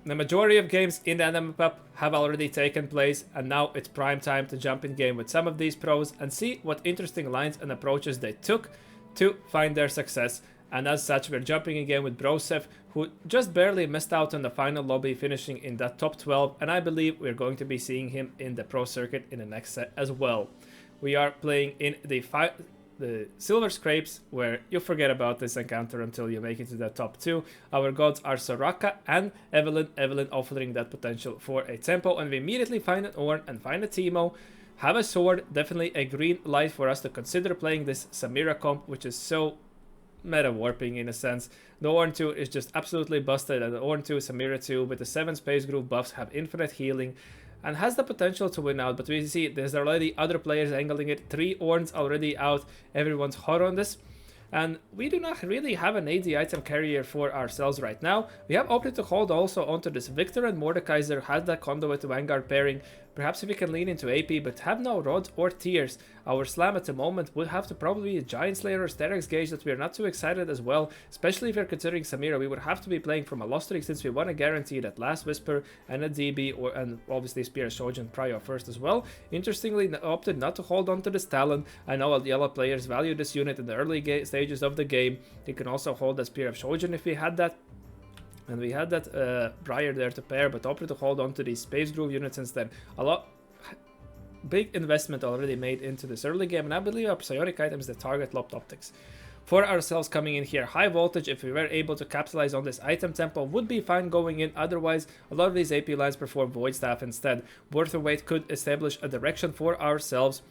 The majority of games in the Anima Cup have already taken place, and now it's prime time to jump in game with some of these pros and see what interesting lines and approaches they took to find their success. And as such, we're jumping in game with Broseph, who just barely missed out on the final lobby, finishing in that top 12, and I believe we're going to be seeing him in the pro circuit in the next set as well. We are playing in the Silver Scrapes, where you forget about this encounter until you make it to the top 2. Our gods are Soraka and Evelyn. Evelyn offering that potential for a tempo, and we immediately find an Ornn and find a Teemo. Have a sword, definitely a green light for us to consider playing this Samira comp, which is so meta warping in a sense. The Ornn 2 is just absolutely busted, and the Ornn 2, Samira 2 with the 7 Space Groove buffs have infinite healing and has the potential to win out, but we see there's already other players angling it. 3 Ornns already out, everyone's hot on this, and we do not really have an AD item carrier for ourselves right now. We have opted to hold also onto this Victor, and Mordekaiser has that Conduit to Vanguard pairing. Perhaps if we can lean into AP, but have no rods or tears. Our slam at the moment would have to probably be a Giant Slayer or Sterex Gauge that we are not too excited as well, especially if you're considering Samira. We would have to be playing from a Lost Streak since we want to guarantee that Last Whisper and a DB, and obviously Spear Shojin Prio first as well. Interestingly, opted not to hold on to this Talon. I know the yellow players value this unit in the early stages of the game. You can also hold the Spear of Shojin if we had that. And we had that Briar there to pair, but opted to hold on to these Space Groove units instead. Big investment already made into this early game, and I believe our psionic items that target locked optics. For ourselves coming in here, high voltage, if we were able to capitalize on this item tempo, would be fine going in. Otherwise, a lot of these AP lines perform Void Staff instead. Worth of Weight could establish a direction for ourselves,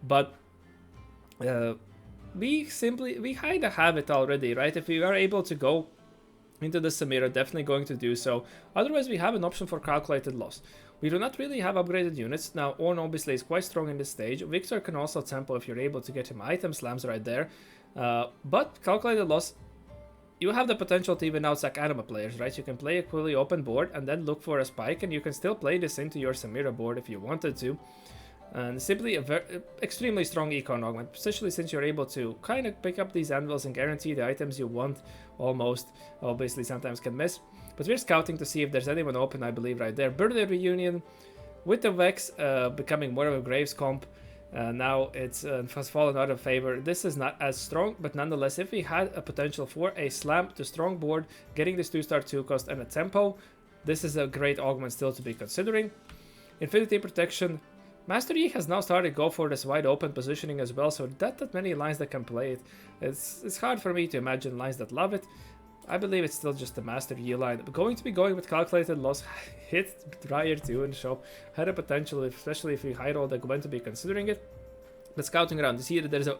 but we kind of have it already, right? If we are able to go into the Samira, definitely going to do so. Otherwise, we have an option for calculated loss. We do not really have upgraded units. Now, Ornn obviously is quite strong in this stage. Victor can also tempo if you're able to get him item slams right there. But calculated loss, you have the potential to even outsack Anima players, right? You can play a fully open board and then look for a spike, and you can still play this into your Samira board if you wanted to. And simply a extremely strong econ augment, especially since you're able to kind of pick up these anvils and guarantee the items you want almost. Obviously sometimes can miss, but we're scouting to see if there's anyone open, I believe right there. Birthday Reunion with the Vex becoming more of a Graves comp. Now it's has fallen out of favor. This is not as strong, but nonetheless, if we had a potential for a slam to strong board, getting this 2-star 2 cost and a tempo, this is a great augment still to be considering. Infinity Protection. Master Yi has now started to go for this wide open positioning as well, so that many lines that can play it. It's hard for me to imagine lines that love it. I believe it's still just the Master Yi line. Going to be going with calculated loss, hit Briar 2 in shop, had a potential, especially if we hide all the Gwen to be considering it. But scouting around, you see that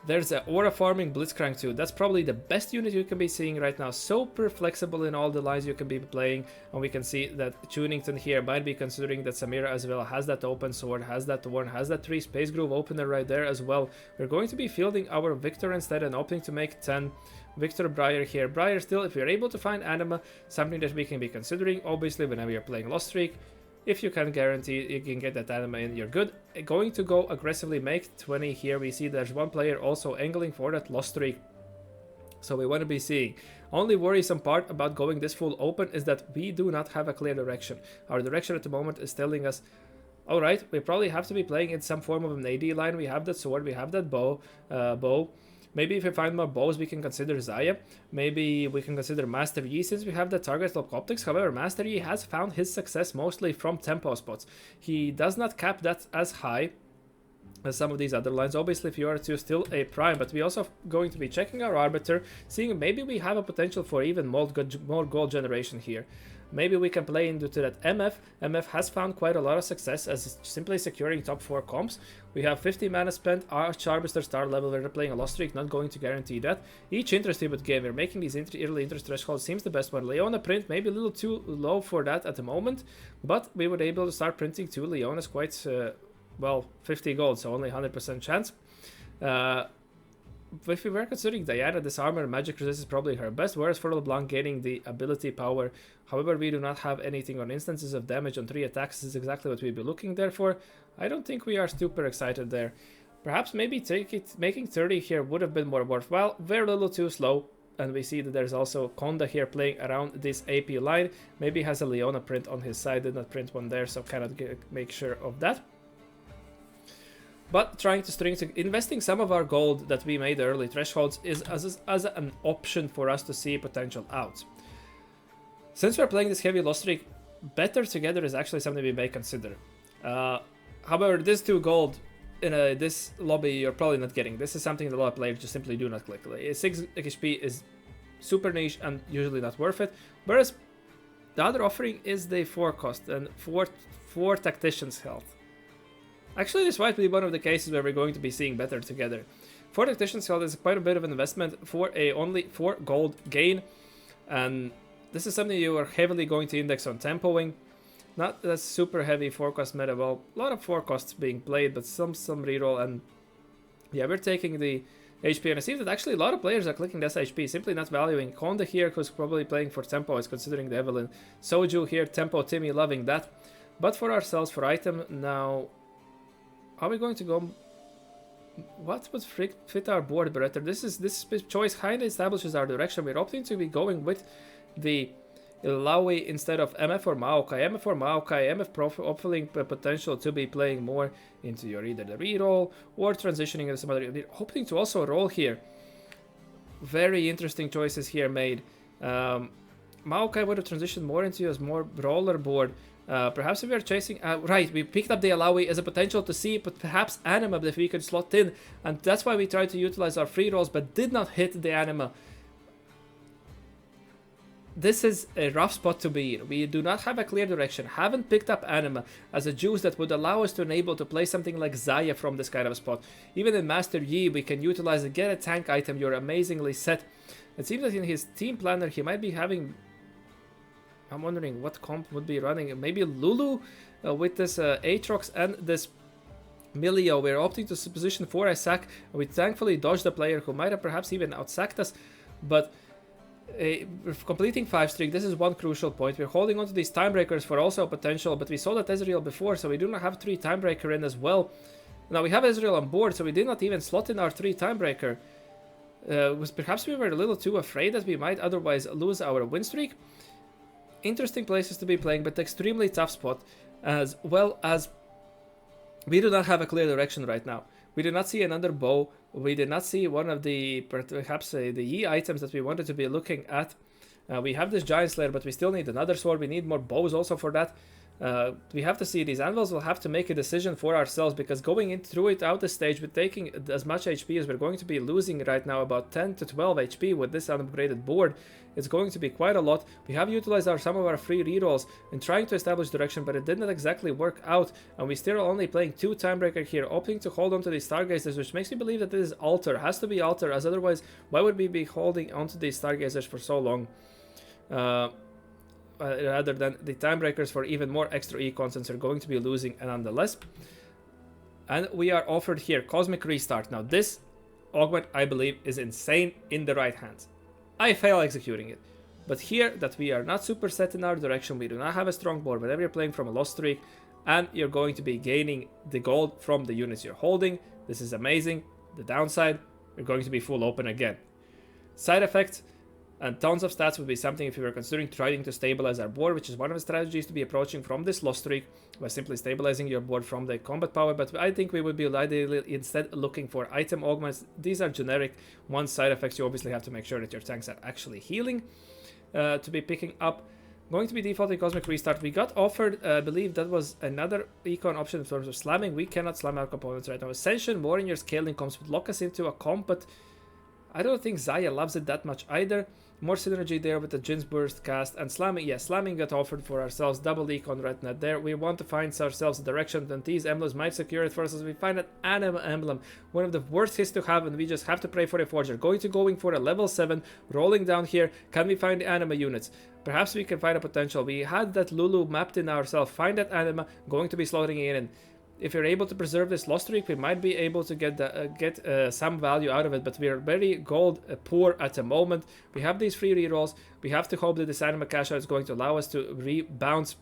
there's a Aura Farming Blitzcrank 2. That's probably the best unit you can be seeing right now. Super flexible in all the lines you can be playing. And we can see that Tunington here might be considering that Samira as well has that open sword, has that Ornn, has that 3 Space Groove opener right there as well. We're going to be fielding our Victor instead and opting to make 10. Victor Briar here. Briar still, if you're able to find Anima, something that we can be considering. Obviously, whenever you're playing Lost Streak, if you can guarantee you can get that Anima in, you're good. Going to go aggressively make 20 here. We see there's one player also angling for that Lost Streak. So we want to be seeing. Only worrisome part about going this full open is that we do not have a clear direction. Our direction at the moment is telling us, alright, we probably have to be playing in some form of an AD line. We have that sword, we have that bow. Maybe if we find more bows, we can consider Zaya. Maybe we can consider Master Yi since we have the target lock optics. However, Master Yi has found his success mostly from tempo spots. He does not cap that as high as some of these other lines. Obviously, if you are to still a prime, but we also going to be checking our Arbiter, seeing maybe we have a potential for even more gold generation here. Maybe we can play into that MF. MF has found quite a lot of success as simply securing top 4 comps. We have 50 mana spent, Arch Harvester star level, we're playing a Lost Streak, not going to guarantee that. Each interesting but game, we're making these early interest thresholds, seems the best one. Leona print, maybe a little too low for that at the moment, but we were able to start printing 2 Leonas quite, well, 50 gold, so only 100% chance. If we were considering Diana, this armor and magic resist is probably her best, whereas for LeBlanc getting the ability power. However, we do not have anything on instances of damage on 3 attacks. This is exactly what we'd be looking there for. I don't think we are super excited there. Perhaps maybe making 30 here would have been more worthwhile. Very little too slow. and we see that there's also Konda here playing around this AP line. Maybe has a Leona print on his side, did not print one there, so cannot make sure of that. But trying to investing some of our gold that we made early thresholds is as an option for us to see potential outs. Since we're playing this heavy loss streak, better together is actually something we may consider. However, this 2 gold in this lobby you're probably not getting. This is something that a lot of players just simply do not click. 6 HP is super niche and usually not worth it. Whereas the other offering is the 4 cost and 4 tacticians health. Actually, this might be one of the cases where we're going to be seeing better together. 4 tacticians health is quite a bit of an investment for a only 4 gold gain, and this is something you are heavily going to index on tempoing. Not a super heavy 4 cost meta. Well, a lot of 4 costs being played, but some reroll, and yeah, we're taking the HP, and I see that actually a lot of players are clicking this HP, simply not valuing. Konda here, who's probably playing for tempo, is considering the Evelyn. Soju here, tempo, Timmy, loving that. But for ourselves, for item, now, are we going to go... What would fit our board better? This choice kind of establishes our direction. We're opting to be going with the Illaoi instead of MF or Maokai. MF or Maokai, MF offering potential to be playing more into your either the reroll or transitioning into some other. We're hoping to also roll here. Very interesting choices here made. Maokai would have transitioned more into a more brawler board. Perhaps if we are chasing... right, we picked up the Illaoi as a potential to see, but perhaps Anima if we could slot in. And that's why we tried to utilize our free rolls, but did not hit the Anima. This is a rough spot to be in. We do not have a clear direction, haven't picked up Anima as a juice that would allow us to enable to play something like Xayah from this kind of spot. Even in Master Yi, we can utilize it, get a tank item, you're amazingly set. It seems that in his team planner, he might be having... I'm wondering what comp would be running. Maybe Lulu with this Aatrox and this Milio. We're opting to position for a sack. We thankfully dodged a player who might have perhaps even outsacked us, but... completing 5 streak, this is one crucial point. We're holding on to these timebreakers for also potential, but we saw that Ezreal before, so we do not have 3 timebreaker in as well. Now we have Ezreal on board, so we did not even slot in our 3 timebreaker. Perhaps we were a little too afraid that we might otherwise lose our win streak. Interesting places to be playing, but extremely tough spot, as well as we do not have a clear direction right now. We did not see another bow. We did not see one of the, perhaps the Yi items that we wanted to be looking at. We have this Giant Slayer, but we still need another sword. We need more bows also for that. We have to see these anvils. We'll have to make a decision for ourselves, because going in through it out the stage with taking as much HP as we're going to be losing right now, about 10 to 12 HP with this unupgraded board, it's going to be quite a lot. We have utilized some of our free rerolls in trying to establish direction, but it did not exactly work out, and we still are only playing 2 timebreaker here, opting to hold on to these Stargazers, which makes me believe that this is Alter, has to be Alter, as otherwise why would we be holding onto these Stargazers for so long? Rather than the timebreakers for even more extra econ, since we're going to be losing nonetheless. And we are offered here Cosmic Restart. Now this augment, I believe, is insane in the right hands. I fail executing it, but here that we are not super set in our direction, we do not have a strong board. Whenever you're playing from a loss streak and you're going to be gaining the gold from the units you're holding, this is amazing. The downside, we're going to be full open again. Side effects and tons of stats would be something if we were considering trying to stabilize our board, which is one of the strategies to be approaching from this loss streak, by simply stabilizing your board from the combat power. But I think we would be ideally instead looking for item augments. These are generic one side effects. You obviously have to make sure that your tanks are actually healing to be picking up. Going to be defaulting Cosmic Restart. We got offered, I believe that was another econ option in terms of slamming. We cannot slam our components right now. Ascension, more in your scaling comps would lock us into a comp, but I don't think Xayah loves it that much either. More synergy there with the Jin's Burst cast and slamming. Yeah, slamming got offered for ourselves. Double econ right now there. We want to find ourselves a direction, and these emblems might secure it for us as we find an Anima emblem. One of the worst hits to have, and we just have to pray for a forger. Going for a level 7, rolling down here. Can we find the Anima units? Perhaps we can find a potential. We had that Lulu mapped in ourselves. Find that Anima. Going to be slotting in. And if you're able to preserve this loss streak, we might be able to get some value out of it, but we're very gold poor at the moment. We have these free rerolls. We have to hope that this Anima cash out is going to allow us to rebounce,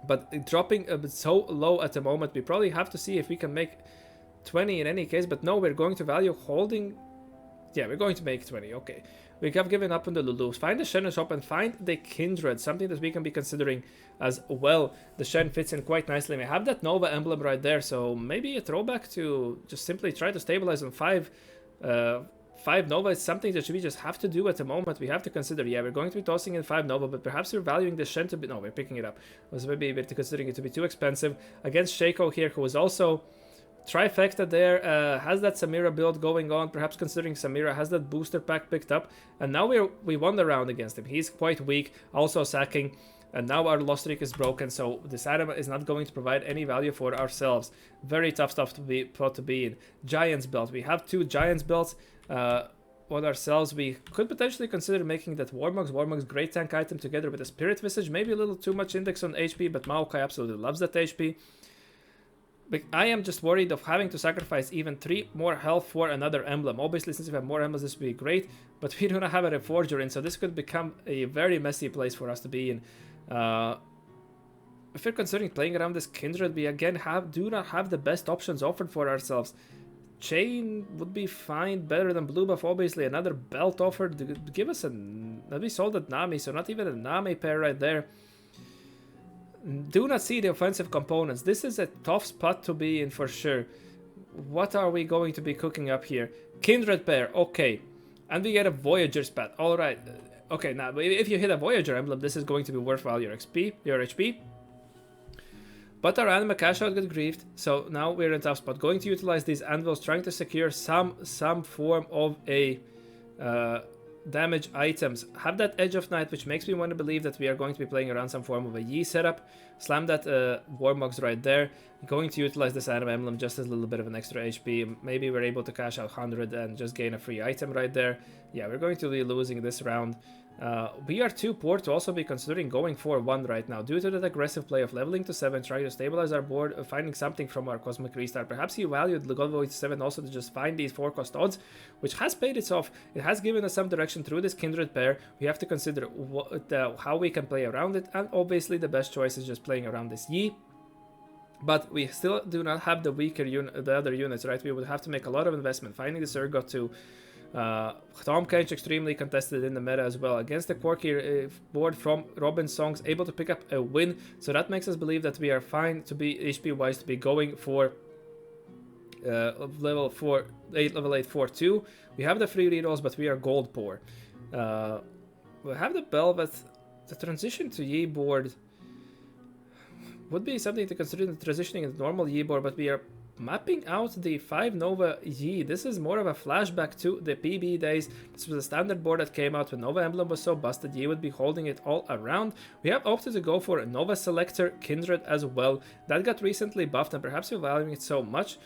but dropping a bit so low at the moment, we probably have to see if we can make 20 in any case. But no, we're going to value holding. Yeah, we're going to make 20. Okay, We have given up on the Lulus. Find the Shen shop and find the Kindred, something that we can be considering as well. The Shen fits in quite nicely. We have that Nova emblem right there, so maybe a throwback to just simply try to stabilize on 5 Nova is something that we just have to do at the moment. We have to consider, yeah, we're going to be tossing in 5 Nova, but perhaps we're valuing the Shen to be, no, we're picking it up. Was maybe we're considering it to be too expensive. Against Shaco here, who is also trifecta there, has that Samira build going on, perhaps considering Samira has that booster pack picked up, and now we won the round against him. He's quite weak, also sacking, and now our loss streak is broken, so this Anima is not going to provide any value for ourselves. Very tough stuff to be in. Giants belt, we have 2 Giants belts on ourselves. We could potentially consider making that Warmog's great tank item together with a Spirit Visage, maybe a little too much index on HP, but Maokai absolutely loves that HP. But I am just worried of having to sacrifice even 3 more health for another emblem. Obviously, since we have more emblems, this would be great, but we do not have a Reforger in, so this could become a very messy place for us to be in. If we're considering playing around this Kindred, we again do not have the best options offered for ourselves. Chain would be fine, better than blue buff, obviously. Another belt offered, give us we sold at Nami, so not even a Nami pair right there. Do not see the offensive components. This is a tough spot to be in for sure. What are we going to be cooking up here? Kindred pair, okay. And we get a Voyager spat, alright. Okay, now if you hit a Voyager emblem, this is going to be worthwhile your HP. But our Anima cash out got griefed, so now we're in a tough spot. Going to utilize these anvils, trying to secure some form of a damage items. Have that Edge of Night, which makes me want to believe that we are going to be playing around some form of a Yi setup. Slam that Warmogs right there. Going to utilize this Anima emblem just as a little bit of an extra HP. Maybe we're able to cash out 100 and just gain a free item right there. Yeah, we're going to be losing this round. We are too poor to also be considering going for 1 right now. Due to that aggressive play of leveling to 7, trying to stabilize our board, finding something from our Cosmic Restart. Perhaps he valued Legovoid 7 also to just find these 4 cost odds, which has paid its off. It has given us some direction through this Kindred pair. We have to consider how we can play around it, and obviously the best choice is just playing around this Yi. But we still do not have the weaker the other units, right? We would have to make a lot of investment. Finding the Urgot to Tom Kench extremely contested in the meta as well. Against the quirky board from Robin Songs, able to pick up a win. So that makes us believe that we are fine to be HP wise to be going for level 8 4-2. We have the free rerolls, but we are gold poor. We have the Belvet. The transition to Yi board would be something to consider in transitioning into normal Yi board, but we are mapping out the 5 Nova Yi. This is more of a flashback to the PB days. This was a standard board that came out when Nova Emblem was so busted. Yi would be holding it all around. We have opted to go for a Nova Selector Kindred as well. That got recently buffed, and perhaps we're valuing it so much.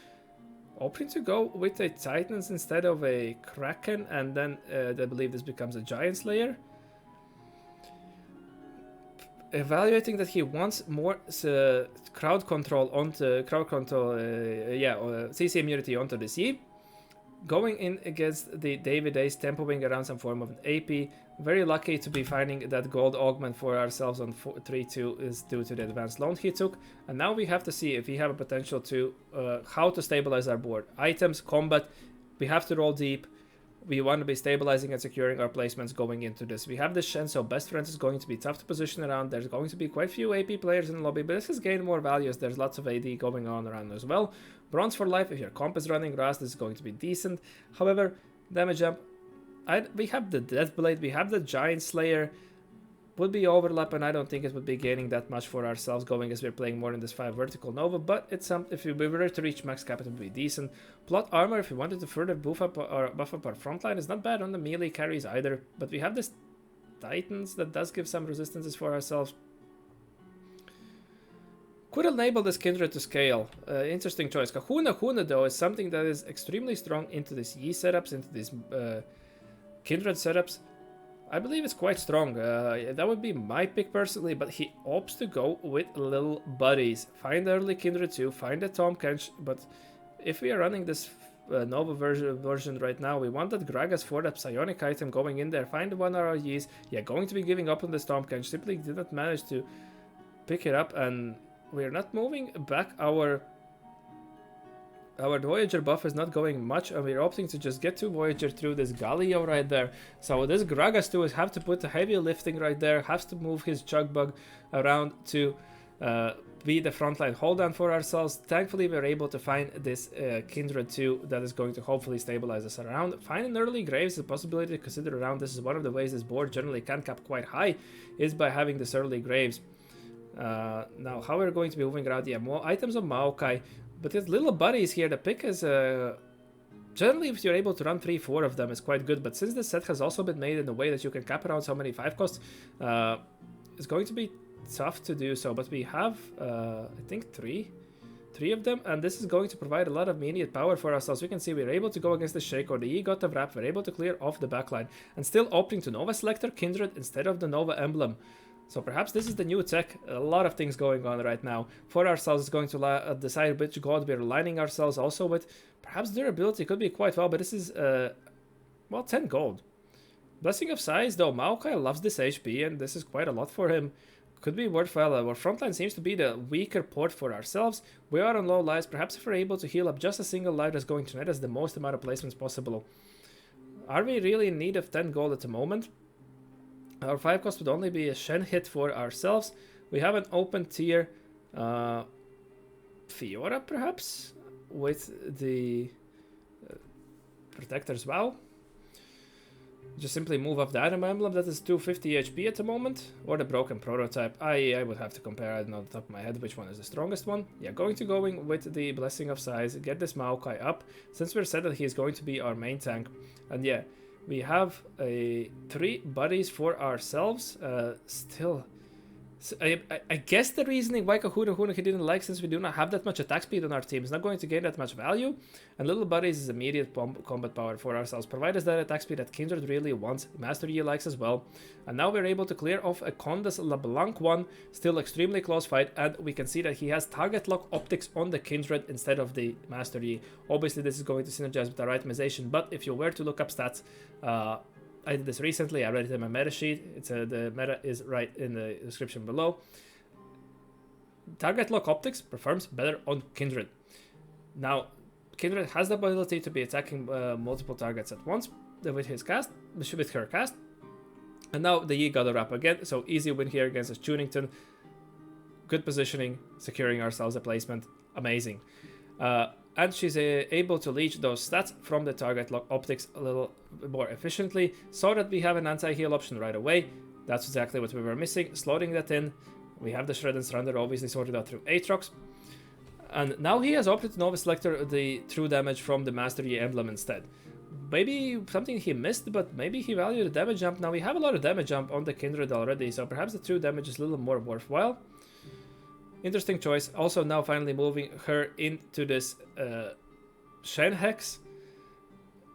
Opting to go with a Titans instead of a Kraken, and then I believe this becomes a Giant Slayer. Evaluating that he wants more crowd control onto CC immunity onto this Yi. Going in against the David Ace, tempoing around some form of an AP. Very lucky to be finding that gold augment for ourselves on 3-2 is due to the advanced loan he took. And now we have to see if we have a potential to how to stabilize our board. Items, combat, we have to roll deep. We want to be stabilizing and securing our placements going into this. We have this Shen, so Best Friends is going to be tough to position around. There's going to be quite a few AP players in the lobby, but this has gained more value as there's lots of AD going on around as well. Bronze for life, if your comp is running Rast, this is going to be decent. However, damage jump, we have the Deathblade, we have the Giant Slayer. Would be overlap, and I don't think it would be gaining that much for ourselves going as we're playing more in this 5 vertical Nova, but it's if we were to reach max cap, it would be decent. Plot armor, if we wanted to further buff up our frontline, is not bad on the melee carries either, but we have this Titans that does give some resistances for ourselves. Could enable this Kindred to scale. Interesting choice. Kahuna though is something that is extremely strong into these Yi setups, into these Kindred setups. I believe it's quite strong. That would be my pick personally, but he opts to go with little buddies. Find the early Kindred 2, find the Tom Kench, but if we are running this Nova version right now, we want that Gragas for that psionic item going in there. Find one of our Yis. Yeah, going to be giving up on this Tom Kench. Simply did not manage to pick it up, and we're not moving back our our Voyager buff is not going much, and we're opting to just get to Voyager through this Galileo right there. So this Gragas too is have to put the heavy lifting right there, has to move his Chugbug around to be the frontline hold down for ourselves. Thankfully, we're able to find this Kindred 2 that is going to hopefully stabilize us around. Finding early Graves is a possibility to consider around. This is one of the ways this board generally can cap quite high, is by having this early Graves. Now, how we're going to be moving around? Yeah, more items of Maokai, but his little buddies here, the pick is... generally, if you're able to run 3-4 of them, is quite good, but since this set has also been made in a way that you can cap around so many 5 costs, it's going to be tough to do so, but we have I think three of them, and this is going to provide a lot of immediate power for ourselves. We can see we're able to go against the Shake or the E got the wrap, we're able to clear off the backline, and still opting to Nova Selector Kindred instead of the Nova Emblem. So perhaps this is the new tech. A lot of things going on right now for ourselves. Is going to decide which god we're aligning ourselves also with. Perhaps durability could be quite well, but this is well, 10 gold. Blessing of Size though, Maokai loves this HP, and this is quite a lot for him. Could be worthwhile. Our frontline seems to be the weaker port for ourselves. We are on low lives. Perhaps if we're able to heal up just a single life, that's going to net us the most amount of placements possible. Are we really in need of 10 gold at the moment? Our 5 cost would only be a Shen hit for ourselves. We have an open tier Fiora perhaps with the Protector's Vow. Just simply move up the Anima emblem that is 250 HP at the moment, or the broken prototype. I would have to compare. I don't know off the top of my head which one is the strongest one. Yeah, going with the Blessing of Size, get this Maokai up, since we're said that he is going to be our main tank. And yeah, we have 3 buddies for ourselves. Still, so I guess the reasoning why Kahuna he didn't like, since we do not have that much attack speed on our team, is not going to gain that much value. And Little Buddies is immediate combat power for ourselves. Provide us that attack speed that Kindred really wants. Master Yi likes as well. And now we're able to clear off a Condas LeBlanc one. Still extremely close fight. And we can see that he has target lock optics on the Kindred instead of the Master Yi. Obviously, this is going to synergize with our itemization. But if you were to look up stats, I did this recently. I read it in my meta sheet. It's the meta is right in the description below. Target lock optics performs better on Kindred. Now, Kindred has the ability to be attacking multiple targets at once with her cast. And now the Yi got a wrap again, so easy win here against this Tunington. Good positioning, securing ourselves a placement. Amazing. And she's able to leech those stats from the target lock optics a little more efficiently, so that we have an anti-heal option right away. That's exactly what we were missing, slotting that in. We have the Shred and Surrender obviously sorted out through Aatrox. And now he has opted to Nova Selector the true damage from the Master Yi emblem instead. Maybe something he missed, but maybe he valued the damage jump. Now we have a lot of damage jump on the Kindred already, so perhaps the true damage is a little more worthwhile. Interesting choice. Also now finally moving her into this Shen Hex.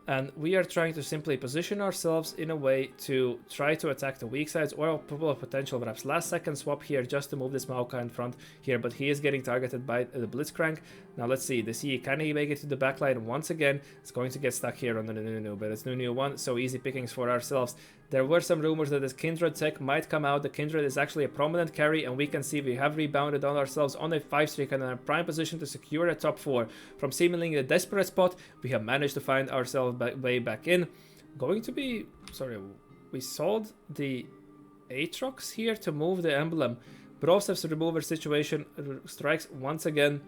And we are trying to simply position ourselves in a way to try to attack the weak sides or potential perhaps last second swap here just to move this Maokai in front here. But he is getting targeted by the Blitzcrank. Now let's see. This Yi, can he make it to the backline once again? It's going to get stuck here on the Nunu, but it's Nunu 1, so easy pickings for ourselves. There were some rumors that this Kindred tech might come out. The Kindred is actually a prominent carry, and we can see we have rebounded on ourselves on a 5 streak and in a prime position to secure a top 4. From seemingly a desperate spot, we have managed to find ourselves way back in. Going to be... Sorry, we sold the Aatrox here to move the emblem. Broseff's remover situation strikes once again.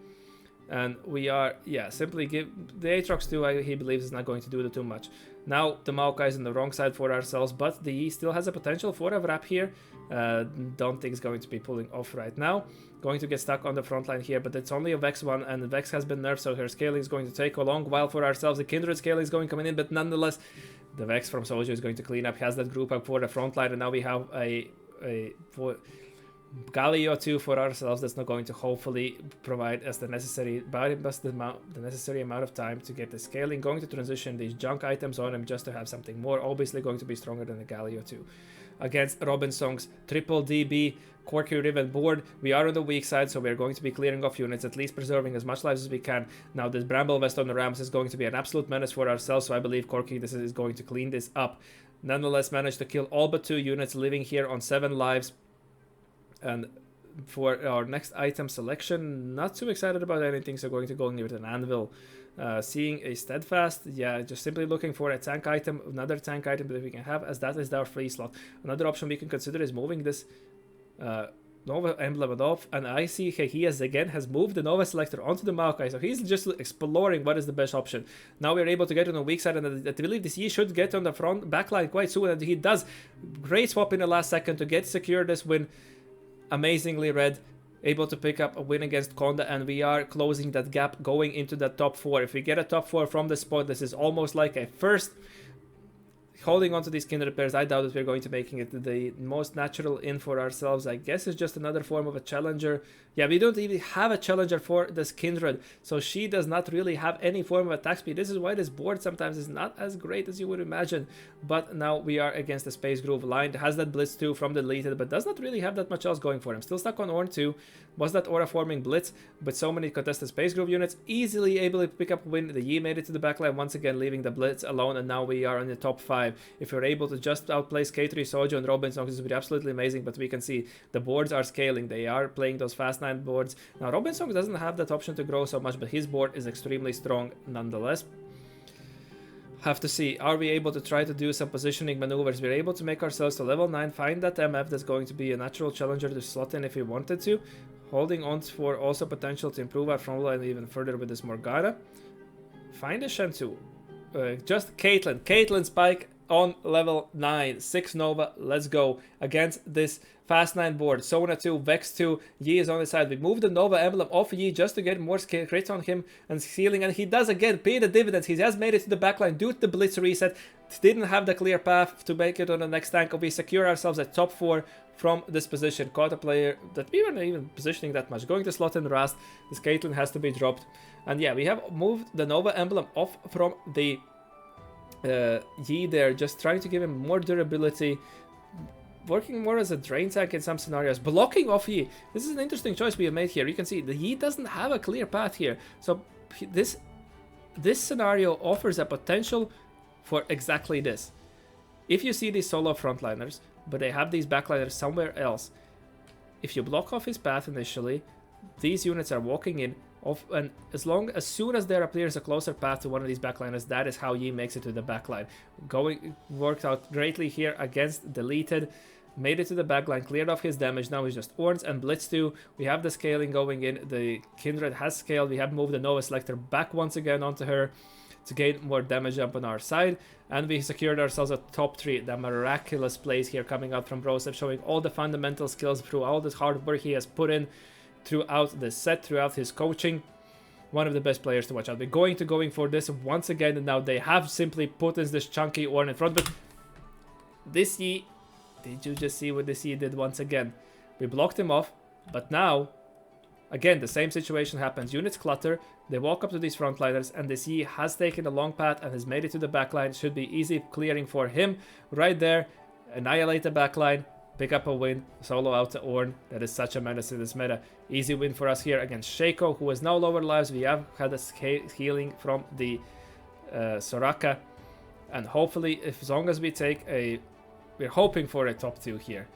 And we are, yeah, simply give the Aatrox 2, he believes is not going to do too much. Now the Maokai is on the wrong side for ourselves, but the E still has a potential for a wrap here. Don't think it's going to be pulling off right now. Going to get stuck on the front line here, but it's only a Vex one, and the Vex has been nerfed, so her scaling is going to take a long while for ourselves. The Kindred scaling is going coming in, but nonetheless, the Vex from Soju is going to clean up. He has that group up for the front line, and now we have a Galileo 2 for ourselves. That's not going to hopefully provide us the necessary amount of time to get the scaling. Going to transition these junk items on him just to have something more. Obviously going to be stronger than the Galileo 2. Against Robinsong's triple DB Quirky Riven board, we are on the weak side, so we're going to be clearing off units, at least preserving as much lives as we can. Now this Bramble Vest on the Rams is going to be an absolute menace for ourselves, so I believe Quirky this is going to clean this up. Nonetheless, managed to kill all but 2 units, living here on 7 lives. And for our next item selection, not too excited about anything, so going to go with an Anvil. Seeing a steadfast, yeah, just simply looking for a tank item, another tank item that we can have, as that is our free slot. Another option we can consider is moving this Nova emblem off, and I see he has moved the Nova selector onto the Maokai, so he's just exploring what is the best option. Now we're able to get on the weak side, and I believe this he should get on the front backline quite soon, and he does. Great swap in the last second to secure this win. Amazingly, Red able to pick up a win against Konda, and we are closing that gap going into the top 4. If we get a top 4 from this spot, this is almost like a first. Holding on to these kindred pairs, I doubt that we're going to making it the most natural in for ourselves. I guess it's just another form of a challenger. Yeah, we don't even have a challenger for this kindred, so she does not really have any form of attack speed. This is why this board sometimes is not as great as you would imagine. But now we are against the Space Groove line. Has that Blitz 2 from the deleted, but does not really have that much else going for him. Still stuck on Orn 2. Was that aura forming Blitz, but so many contested Space Groove units. Easily able to pick up a win. The Yi made it to the backline once again, leaving the Blitz alone, and now we are in the top 5. If you're able to just outplace K3, Sojo, and Robinson, this would be absolutely amazing, but we can see the boards are scaling. They are playing those fast 9 boards. Now, Robinson doesn't have that option to grow so much, but his board is extremely strong nonetheless. Have to see, are we able to try to do some positioning maneuvers? We're able to make ourselves to level 9, find that MF that's going to be a natural challenger to slot in if we wanted to. Holding on for also potential to improve our front line even further with this Morgana. Find a Shen2. Just Caitlyn Spike on level 9, 6 Nova, let's go, against this fast 9 board. Sona 2, Vex 2, Yi is on the side. We move the Nova emblem off Yi just to get more crits on him and healing, and he does again pay the dividends. He has made it to the backline due to the Blitz reset. Didn't have the clear path to make it on the next tank. We secure ourselves at top 4 from this position. Caught a player that we weren't even positioning that much. Going to slot in Rast. This Caitlyn has to be dropped. And yeah, we have moved the Nova emblem off from the Yi there, just trying to give him more durability, working more as a drain tank in some scenarios, blocking off Yi. This is an interesting choice we have made here. You can see the Yi doesn't have a clear path here, so this scenario offers a potential for exactly this. If you see these solo frontliners, but they have these backliners somewhere else, if you block off his path initially, these units are walking in, and as soon as there appears a closer path to one of these backliners, that is how Yi makes it to the backline. Worked out greatly here against deleted, made it to the backline, cleared off his damage. Now he's just Orns and Blitz 2. We have the scaling going in. The Kindred has scaled. We have moved the Nova Selector back once again onto her to gain more damage up on our side, and we secured ourselves a top 3. The miraculous plays here coming out from Broseph, showing all the fundamental skills through all this hard work he has put in throughout the set, throughout his coaching. One of the best players to watch out. We're going for this once again, and now they have simply put in this chunky Orn in front, but this Yi, did you just see what this Yi did once again? We blocked him off, but now again the same situation happens. Units clutter, they walk up to these frontliners, and this Yi has taken a long path and has made it to the backline. Should be easy clearing for him right there. Annihilate the backline, pick up a win, solo out to Orn. That is such a menace in this meta. Easy win for us here against Shaco, who has now lower lives. We have had a healing from the Soraka, and hopefully, as long as we take we're hoping for a top 2 here.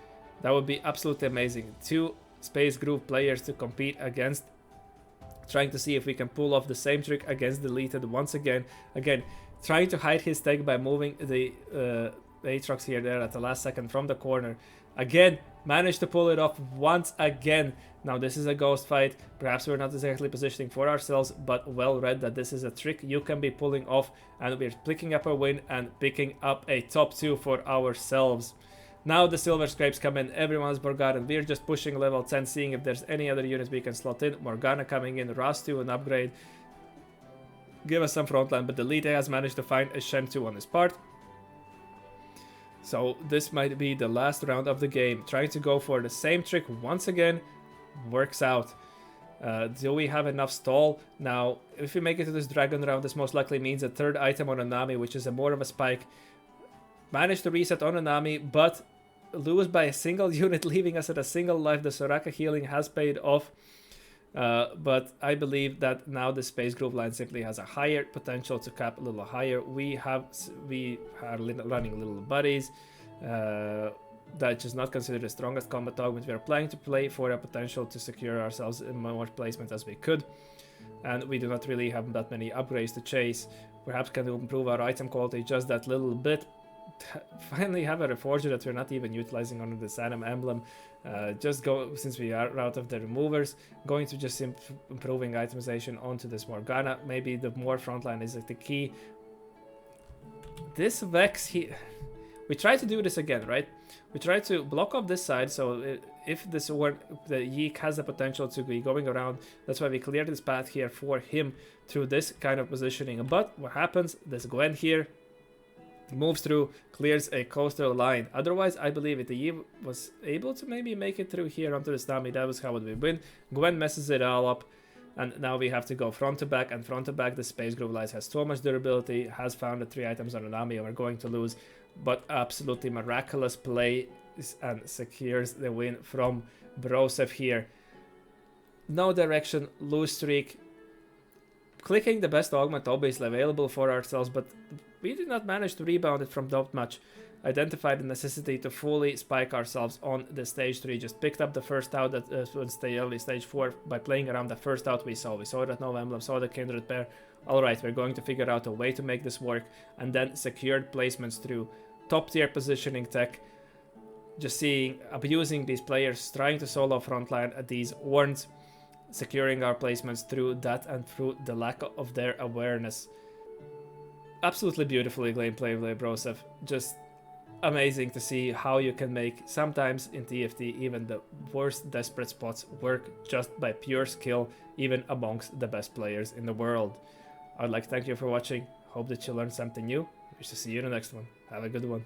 That would be absolutely amazing. 2 Space Groove players to compete against, trying to see if we can pull off the same trick against deleted once again. Again, trying to hide his tech by moving the Aatrox here there at the last second from the corner. Again, managed to pull it off once again. Now this is a ghost fight. Perhaps we're not exactly positioning for ourselves, but well read that this is a trick you can be pulling off, and we're picking up a win and picking up a top 2 for ourselves. Now the silver scrapes come in. Everyone's Morgana. We're just pushing level 10, seeing if there's any other units we can slot in. Morgana coming in, Rast 2 an upgrade. Give us some frontline, but the Elite has managed to find a Shen 2 on his part. So this might be the last round of the game. Trying to go for the same trick once again. Works out. Do we have enough stall? Now, if we make it to this dragon round, this most likely means a 3rd item on Anami, which is more of a spike. Managed to reset on Anami, but lose by a single unit, leaving us at a single life. The Soraka healing has paid off. But I believe that now the Space Groove line simply has a higher potential to cap a little higher. We are running little buddies. That is not considered the strongest combat augment. We are planning to play for a potential to secure ourselves in more placement as we could. and we do not really have that many upgrades to chase. Perhaps can improve our item quality just that little bit. Finally have a reforger that we're not even utilizing under this Anima emblem. Just go, since we are out of the removers, going to just improving itemization onto this Morgana. Maybe the more frontline is the key. This Vex, we try to do this again, right? We try to block off this side, so if this were the Yeek has the potential to be going around, that's why we clear this path here for him through this kind of positioning. But what happens, this Gwen here moves through, clears a coastal line. Otherwise, I believe if the Yi was able to maybe make it through here onto the Nami, that was how it would win. Gwen messes it all up, and now we have to go front to back, and front to back the Space Groove Lies has so much durability, has found the 3 items on Nami, and we're going to lose, but absolutely miraculous play and secures the win from Broseph here. No direction, lose streak, clicking the best augment obviously available for ourselves, but we did not manage to rebound it from that much. Identified the necessity to fully spike ourselves on the stage 3. Just picked up the first out that was the early stage 4 by playing around the first out we saw. We saw that Nova Emblem, saw the Kindred Pair. Alright, we're going to figure out a way to make this work, and then secured placements through top tier positioning tech. Just abusing these players, trying to solo frontline at these warns, securing our placements through that and through the lack of their awareness. Absolutely beautifully played by Broseph. Just amazing to see how you can make, sometimes in TFT, even the worst desperate spots work just by pure skill, even amongst the best players in the world. I'd like to thank you for watching. Hope that you learned something new. Wish to see you in the next one. Have a good one.